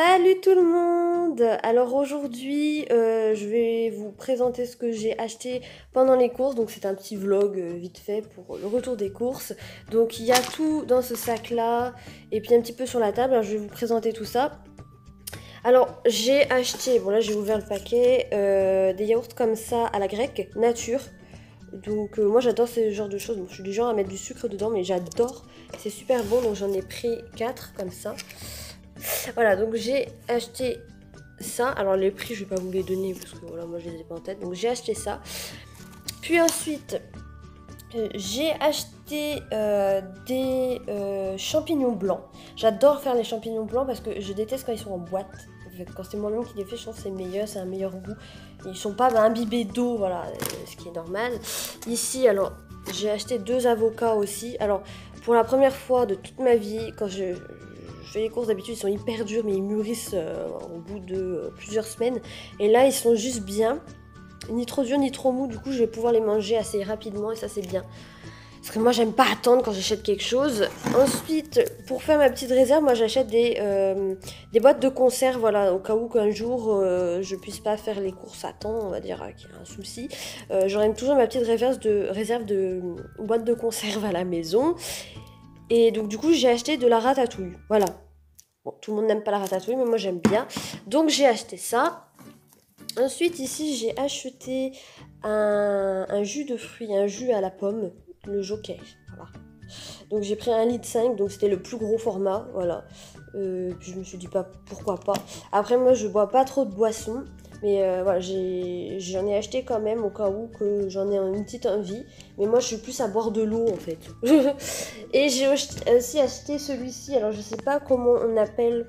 Salut tout le monde! Alors aujourd'hui, je vais vous présenter ce que j'ai acheté pendant les courses. Donc c'est un petit vlog vite fait pour le retour des courses. Donc il y a tout dans ce sac-là et puis un petit peu sur la table. Alors je vais vous présenter tout ça. Alors j'ai acheté, bon là j'ai ouvert le paquet, des yaourts comme ça à la grecque, nature. Donc moi j'adore ce genre de choses. Bon, je suis du genre à mettre du sucre dedans mais j'adore. C'est super bon donc j'en ai pris 4 comme ça. Voilà, donc j'ai acheté ça. Alors les prix, je vais pas vous les donner parce que voilà, moi je les ai pas en tête. Donc j'ai acheté ça. Puis ensuite, j'ai acheté des champignons blancs. J'adore faire les champignons blancs parce que je déteste quand ils sont en boîte. En fait, quand c'est moi-même qui les fais, je trouve que c'est meilleur, c'est un meilleur goût. Ils sont pas imbibés d'eau, voilà, ce qui est normal. Ici, alors, j'ai acheté 2 avocats aussi. Alors, pour la première fois de toute ma vie, quand je fais les courses, d'habitude, ils sont hyper durs, mais ils mûrissent au bout de plusieurs semaines. Et là, ils sont juste bien. Ni trop durs, ni trop mous. Du coup, je vais pouvoir les manger assez rapidement et ça, c'est bien. Parce que moi, j'aime pas attendre quand j'achète quelque chose. Ensuite, pour faire ma petite réserve, moi, j'achète des boîtes de conserve, voilà, au cas où qu'un jour, je puisse pas faire les courses à temps, on va dire qu'il y a un souci. J'aurai toujours ma petite réserve de boîtes de conserve à la maison. Et donc, du coup, j'ai acheté de la ratatouille. Voilà. Bon, tout le monde n'aime pas la ratatouille, mais moi, j'aime bien. Donc, j'ai acheté ça. Ensuite, ici, j'ai acheté un jus de fruits, un jus à la pomme, le Joker. Voilà. Donc, j'ai pris 1,5 litre, donc c'était le plus gros format. Voilà. Puis, je me suis dit, pas, pourquoi pas. Après, moi, je bois pas trop de boissons. Mais voilà, j'en ai acheté quand même au cas où que j'en ai une petite envie. Mais moi, je suis plus à boire de l'eau en fait. Et j'ai aussi acheté celui-ci. Alors, je sais pas comment on appelle,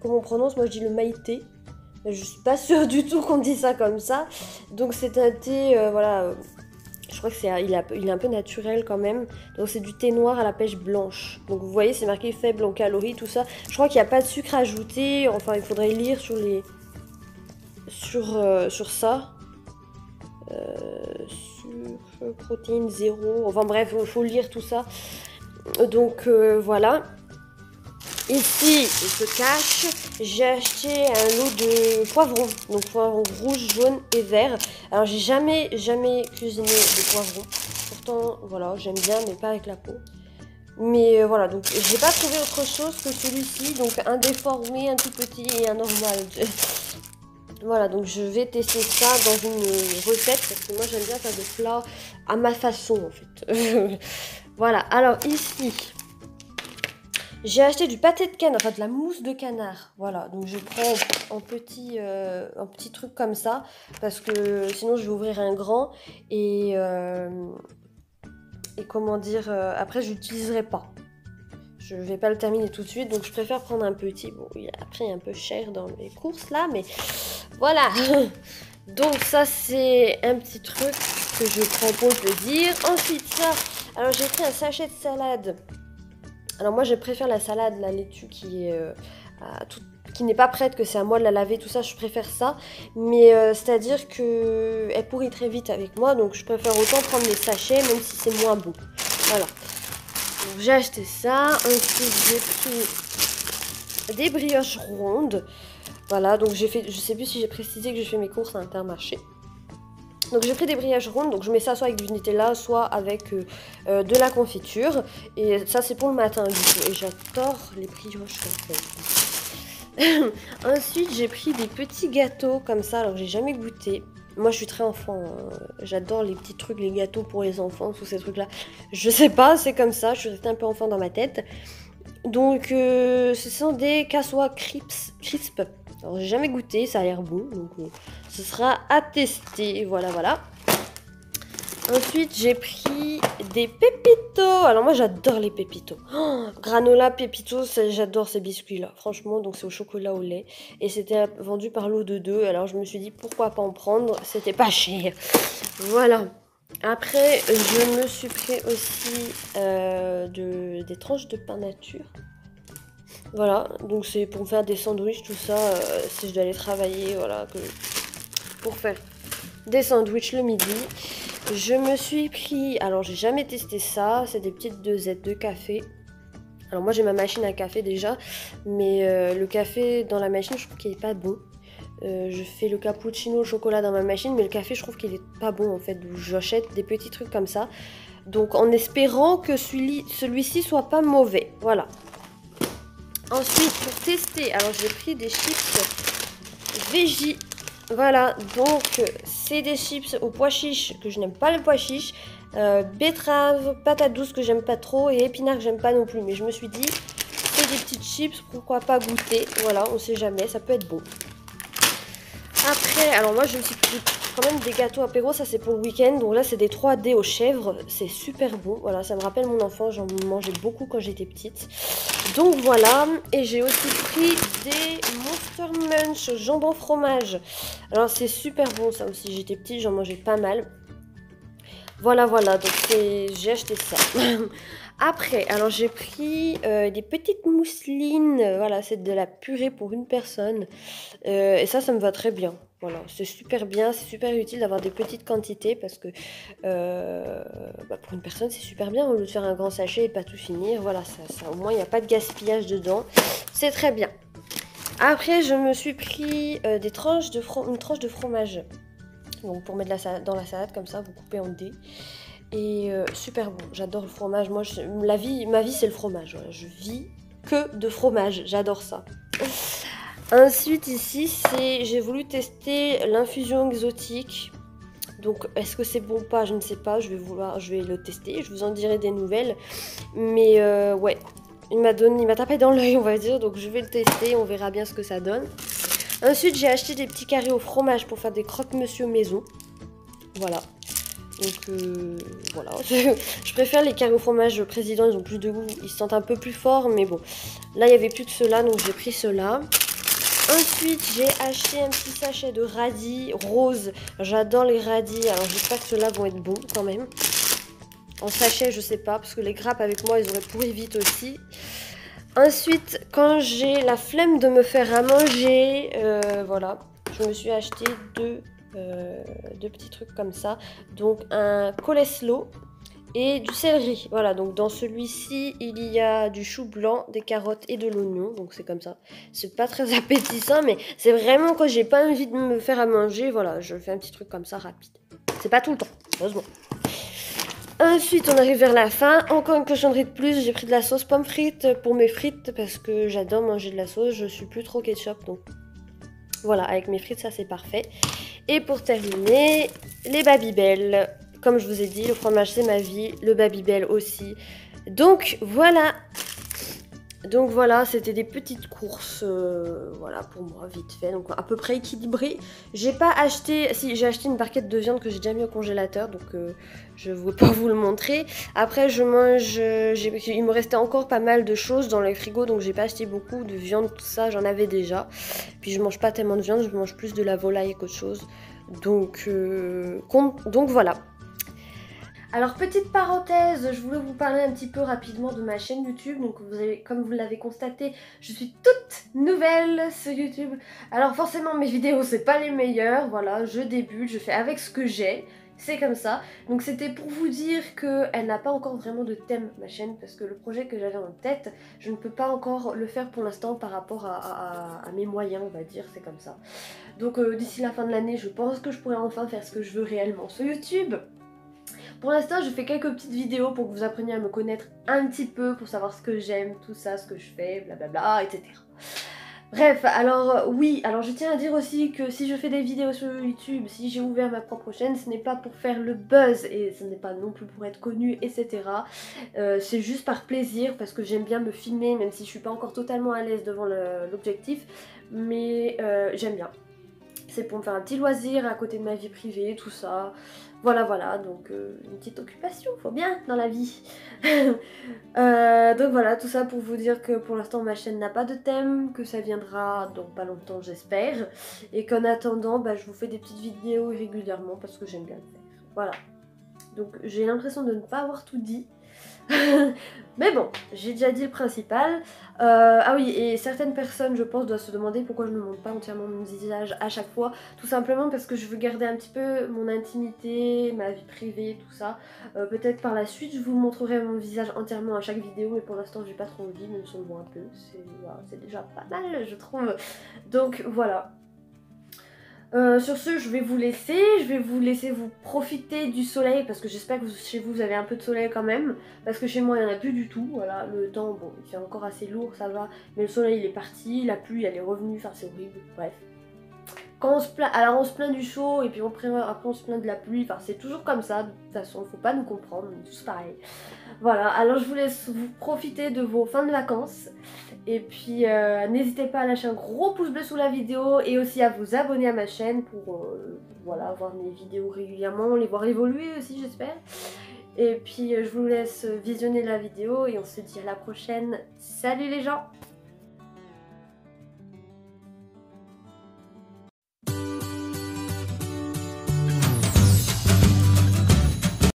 comment on prononce. Moi, je dis le maïté. Je suis pas sûre du tout qu'on dit ça comme ça. Donc, c'est un thé, voilà. Je crois que il est un peu naturel quand même. Donc, c'est du thé noir à la pêche blanche. Donc, vous voyez, c'est marqué faible en calories, tout ça. Je crois qu'il n'y a pas de sucre ajouté. Enfin, il faudrait lire sur les. Sur ça. Sucre, protéines, zéro. Enfin bref, il faut lire tout ça. Donc voilà. Ici, il se cache, j'ai acheté un lot de poivrons. Donc poivrons rouge, jaune et vert. Alors j'ai jamais cuisiné de poivrons. Pourtant, voilà, j'aime bien, mais pas avec la peau. Mais voilà, donc j'ai pas trouvé autre chose que celui-ci. Donc un déformé, un tout petit et un normal. Voilà, donc je vais tester ça dans une recette parce que moi j'aime bien faire des plats à ma façon en fait. Voilà, alors ici, j'ai acheté du pâté de canard, enfin de la mousse de canard. Voilà, donc je prends un petit truc comme ça parce que sinon je vais ouvrir un grand et comment dire, après je l'utiliserai pas. Je vais pas le terminer tout de suite, donc je préfère prendre un petit. Bon, il a pris un peu cher dans les courses là, mais voilà. Donc ça, c'est un petit truc que je propose de dire. Ensuite, ça, alors j'ai pris un sachet de salade. Alors moi, je préfère la salade, la laitue qui est qui n'est pas prête, que c'est à moi de la laver, tout ça, je préfère ça. Mais c'est-à-dire que elle pourrit très vite avec moi, donc je préfère autant prendre les sachets, même si c'est moins bon. Voilà. Donc j'ai acheté ça. Ensuite j'ai pris des brioches rondes. Voilà, donc j'ai fait, je sais plus si j'ai précisé que j'ai fait mes courses à Intermarché. Donc j'ai pris des brioches rondes, donc je mets ça soit avec du Nutella, soit avec de la confiture. Et ça c'est pour le matin du coup. Et j'adore les brioches en fait. Ensuite j'ai pris des petits gâteaux comme ça, alors j'ai jamais goûté. Moi je suis très enfant, hein. J'adore les petits trucs, les gâteaux pour les enfants, tous ces trucs là. Je sais pas, c'est comme ça, je suis restée un peu enfant dans ma tête. Donc ce sont des cassois crisp. Alors j'ai jamais goûté, ça a l'air bon, donc ce sera à tester, voilà voilà. Ensuite j'ai pris des pépitos. Alors moi j'adore les pépitos. Oh, granola, pépitos, j'adore ces biscuits là, franchement. Donc c'est au chocolat au lait. Et c'était vendu par lot de 2. Alors je me suis dit pourquoi pas en prendre, c'était pas cher. Voilà. Après je me suis pris aussi des tranches de pain nature. Voilà, donc c'est pour faire des sandwichs, tout ça, si je dois aller travailler, voilà, pour faire des sandwichs le midi. Je me suis pris, alors j'ai jamais testé ça, c'est des petites dosettes de café. Alors moi j'ai ma machine à café déjà, mais le café dans la machine je trouve qu'il est pas bon. Je fais le cappuccino au chocolat dans ma machine, mais le café je trouve qu'il est pas bon en fait, donc j'achète des petits trucs comme ça. Donc en espérant que celui-ci soit pas mauvais, voilà. Ensuite pour tester, alors j'ai pris des chips Veggie. Voilà, donc c'est des chips aux pois chiches, que je n'aime pas le pois chiche. Betterave, patate douce que j'aime pas trop et épinards que j'aime pas non plus. Mais je me suis dit, c'est des petites chips, pourquoi pas goûter. Voilà, on sait jamais, ça peut être bon. Après, alors moi je me suis pris quand même des gâteaux apéro, ça c'est pour le week-end. Donc là c'est des 3D aux chèvres, c'est super bon. Voilà, ça me rappelle mon enfance, j'en mangeais beaucoup quand j'étais petite. Donc voilà, et j'ai aussi pris des Monster Munch jambon fromage. Alors c'est super bon ça aussi, j'étais petite, j'en mangeais pas mal. Voilà, donc j'ai acheté ça. Après, alors j'ai pris des petites mousselines, voilà, c'est de la purée pour une personne. Et ça me va très bien. Voilà, c'est super bien, c'est super utile d'avoir des petites quantités parce que pour une personne c'est super bien au lieu de faire un grand sachet et pas tout finir. Voilà, ça au moins il n'y a pas de gaspillage dedans, c'est très bien. Après je me suis pris une tranche de fromage. Donc pour mettre dans la salade comme ça, vous coupez en dés. Et super bon, j'adore le fromage. Moi, ma vie c'est le fromage. Voilà. Je vis que de fromage, j'adore ça. Ensuite ici, j'ai voulu tester l'infusion exotique. Donc est-ce que c'est bon ou pas, je ne sais pas. Je vais le tester, je vous en dirai des nouvelles. Mais ouais, il m'a tapé dans l'œil on va dire. Donc je vais le tester, on verra bien ce que ça donne. Ensuite j'ai acheté des petits carrés au fromage pour faire des croque-monsieur maison. Voilà. Donc voilà, je préfère les carrés au fromage président, ils ont plus de goût, ils se sentent un peu plus forts, mais bon. Là, il n'y avait plus que ceux-là, donc j'ai pris ceux-là. Ensuite, j'ai acheté un petit sachet de radis rose. J'adore les radis, alors j'espère que ceux-là vont être bons quand même. En sachet, je sais pas, parce que les grappes avec moi, ils auraient pourri vite aussi. Ensuite, quand j'ai la flemme de me faire à manger, voilà, je me suis acheté deux petits trucs comme ça. Donc un coleslaw et du céleri. Voilà, donc dans celui-ci, il y a du chou blanc, des carottes et de l'oignon. Donc c'est comme ça. C'est pas très appétissant, mais c'est vraiment quand j'ai pas envie de me faire à manger. Voilà, je fais un petit truc comme ça rapide. C'est pas tout le temps, heureusement. Ensuite, on arrive vers la fin. Encore une cochonnerie de plus. J'ai pris de la sauce pomme frites pour mes frites parce que j'adore manger de la sauce. Je suis plus trop ketchup, donc voilà, avec mes frites, ça c'est parfait. Et pour terminer, les Babybel. Comme je vous ai dit, le fromage c'est ma vie, le Babybel aussi. Donc voilà, c'était des petites courses, voilà pour moi vite fait, donc à peu près équilibré. J'ai pas acheté, si j'ai acheté une barquette de viande que j'ai déjà mis au congélateur, donc je ne vais pas vous le montrer. Après je mange, il me restait encore pas mal de choses dans le frigo, donc j'ai pas acheté beaucoup de viande, tout ça, j'en avais déjà. Puis je mange pas tellement de viande, je mange plus de la volaille qu'autre chose. Donc voilà. Alors petite parenthèse, je voulais vous parler un petit peu rapidement de ma chaîne YouTube. Donc comme vous l'avez constaté, je suis toute nouvelle sur YouTube. Alors forcément mes vidéos c'est pas les meilleures, voilà, je débute, je fais avec ce que j'ai. C'est comme ça. Donc c'était pour vous dire qu'elle n'a pas encore vraiment de thème ma chaîne, parce que le projet que j'avais en tête, je ne peux pas encore le faire pour l'instant par rapport à mes moyens, on va dire, c'est comme ça. Donc d'ici la fin de l'année, je pense que je pourrai enfin faire ce que je veux réellement sur YouTube. Pour l'instant, je fais quelques petites vidéos pour que vous appreniez à me connaître un petit peu, pour savoir ce que j'aime, tout ça, ce que je fais, blablabla, etc. Bref, alors oui, alors je tiens à dire aussi que si je fais des vidéos sur YouTube, si j'ai ouvert ma propre chaîne, ce n'est pas pour faire le buzz et ce n'est pas non plus pour être connue, etc. C'est juste par plaisir, parce que j'aime bien me filmer, même si je suis pas encore totalement à l'aise devant l'objectif, mais j'aime bien. C'est pour me faire un petit loisir à côté de ma vie privée, tout ça. Voilà, donc une petite occupation, faut bien dans la vie. Donc voilà, tout ça pour vous dire que pour l'instant ma chaîne n'a pas de thème, que ça viendra dans pas longtemps j'espère. Et qu'en attendant, je vous fais des petites vidéos régulièrement parce que j'aime bien le faire. Voilà. Donc j'ai l'impression de ne pas avoir tout dit. Mais bon, j'ai déjà dit le principal. Ah oui, et certaines personnes, je pense, doivent se demander pourquoi je ne montre pas entièrement mon visage à chaque fois. Tout simplement parce que je veux garder un petit peu mon intimité, ma vie privée, tout ça. Peut-être par la suite, je vous montrerai mon visage entièrement à chaque vidéo, mais pour l'instant, j'ai pas trop envie, même si on le voit un peu. C'est déjà pas mal, je trouve. Donc voilà. Sur ce, je vais vous laisser vous profiter du soleil parce que j'espère que chez vous vous avez un peu de soleil quand même, parce que chez moi il n'y en a plus du tout. Voilà, le temps, bon, il fait encore assez lourd, ça va, mais le soleil il est parti, la pluie elle est revenue, enfin c'est horrible, bref. Quand on se plaint, alors on se plaint du chaud et puis après on se plaint de la pluie, enfin c'est toujours comme ça, de toute façon, faut pas nous comprendre, on est tous pareils. Voilà, alors je vous laisse vous profiter de vos fins de vacances. Et puis n'hésitez pas à lâcher un gros pouce bleu sous la vidéo et aussi à vous abonner à ma chaîne pour voilà, voir mes vidéos régulièrement, les voir évoluer aussi j'espère. Et puis je vous laisse visionner la vidéo et on se dit à la prochaine. Salut les gens!